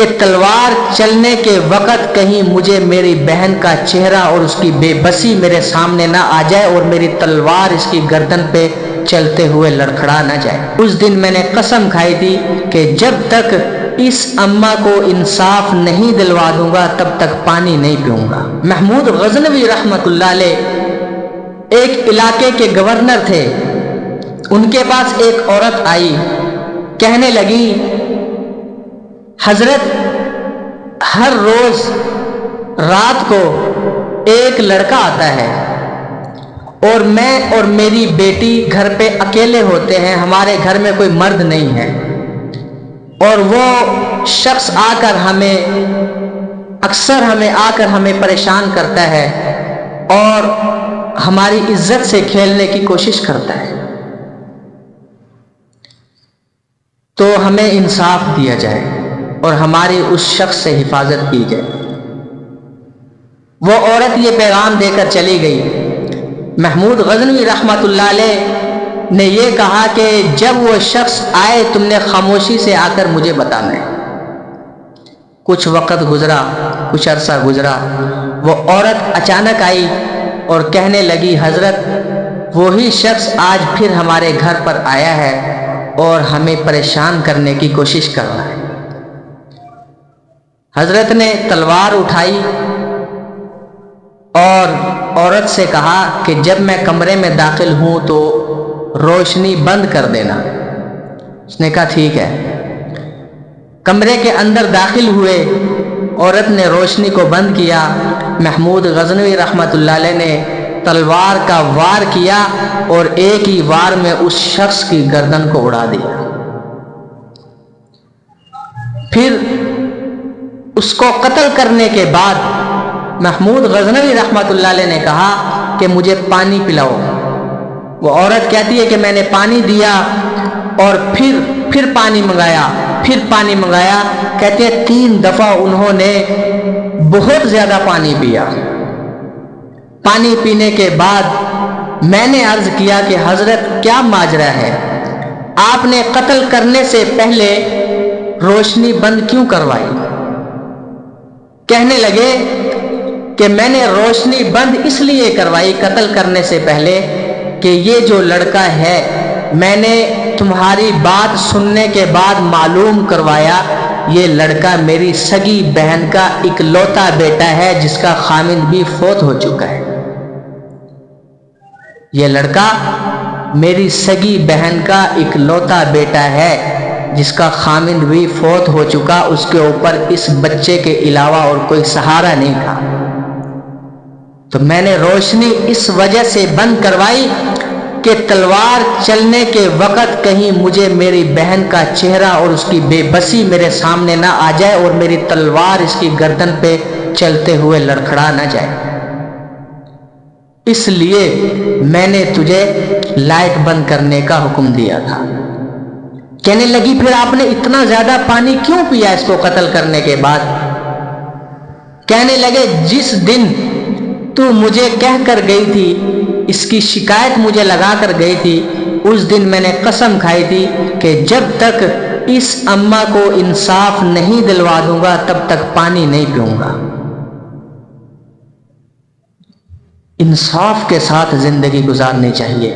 کہ تلوار چلنے کے وقت کہیں مجھے میری بہن کا چہرہ اور اس کی بے بسی میرے سامنے نہ آ جائے اور میری تلوار اس کی گردن پہ چلتے ہوئے لڑکھڑا نہ جائے۔ اس دن میں نے قسم کھائی تھی کہ جب تک اس اماں کو انصاف نہیں دلوا دوں گا تب تک پانی نہیں پیوں گا۔ محمود غزنوی رحمۃ اللہ علیہ ایک علاقے کے گورنر تھے۔ ان کے پاس ایک عورت آئی، کہنے لگی حضرت ہر روز رات کو ایک لڑکا آتا ہے اور میں اور میری بیٹی گھر پہ اکیلے ہوتے ہیں، ہمارے گھر میں کوئی مرد نہیں ہے، اور وہ شخص اکثر ہمیں پریشان کرتا ہے اور ہماری عزت سے کھیلنے کی کوشش کرتا ہے، تو ہمیں انصاف دیا جائے اور ہماری اس شخص سے حفاظت کی جائے۔ وہ عورت یہ پیغام دے کر چلی گئی۔ محمود غزنوی رحمۃ اللہ علیہ نے یہ کہا کہ جب وہ شخص آئے تم نے خاموشی سے آ کر مجھے بتانا ہے۔ کچھ وقت گزرا، کچھ عرصہ گزرا، وہ عورت اچانک آئی اور کہنے لگی حضرت وہی شخص آج پھر ہمارے گھر پر آیا ہے اور ہمیں پریشان کرنے کی کوشش کر رہا ہے۔ حضرت نے تلوار اٹھائی اور عورت سے کہا کہ جب میں کمرے میں داخل ہوں تو روشنی بند کر دینا۔ اس نے کہا ٹھیک ہے۔ کمرے کے اندر داخل ہوئے، عورت نے روشنی کو بند کیا۔ محمود غزنوی رحمۃ اللہ علیہ نے تلوار کا وار کیا اور ایک ہی وار میں اس شخص کی گردن کو اڑا دیا۔ پھر اس کو قتل کرنے کے بعد محمود غزنوی رحمۃ اللہ علیہ نے کہا کہ مجھے پانی پلاؤ۔ وہ عورت کہتی ہے کہ میں نے پانی دیا اور پھر پانی منگایا، کہتے ہیں 3 دفعہ انہوں نے بہت زیادہ پانی پیا۔ پانی پینے کے بعد میں نے عرض کیا کہ حضرت کیا ماجرا ہے، آپ نے قتل کرنے سے پہلے روشنی بند کیوں کروائی؟ کہنے لگے کہ میں نے روشنی بند اس لیے کروائی قتل کرنے سے پہلے کہ یہ جو لڑکا ہے میں نے تمہاری بات سننے کے بعد معلوم کروایا یہ لڑکا میری سگی بہن کا اکلوتا بیٹا ہے جس کا خامند بھی فوت ہو چکا ہے۔ یہ لڑکا میری سگی بہن کا اکلوتا بیٹا ہے جس کا خامند بھی فوت ہو چکا، اس کے اوپر اس بچے کے علاوہ اور کوئی سہارا نہیں تھا، تو میں نے روشنی اس وجہ سے بند کروائی کہ تلوار چلنے کے وقت کہیں مجھے میری بہن کا چہرہ اور اس کی بے بسی میرے سامنے نہ آ جائے اور میری تلوار اس کی گردن پہ چلتے ہوئے لڑکھڑا نہ جائے، اس لیے میں نے تجھے لائٹ بند کرنے کا حکم دیا تھا۔ کہنے لگی پھر آپ نے اتنا زیادہ پانی کیوں پیا اس کو قتل کرنے کے بعد؟ کہنے لگے جس دن تو مجھے کہہ کر گئی تھی، اس کی شکایت مجھے لگا کر گئی تھی، اس دن میں نے قسم کھائی تھی کہ جب تک اس اماں کو انصاف نہیں دلوا دوں گا تب تک پانی نہیں پیوں گا۔ انصاف کے ساتھ زندگی گزارنی چاہیے۔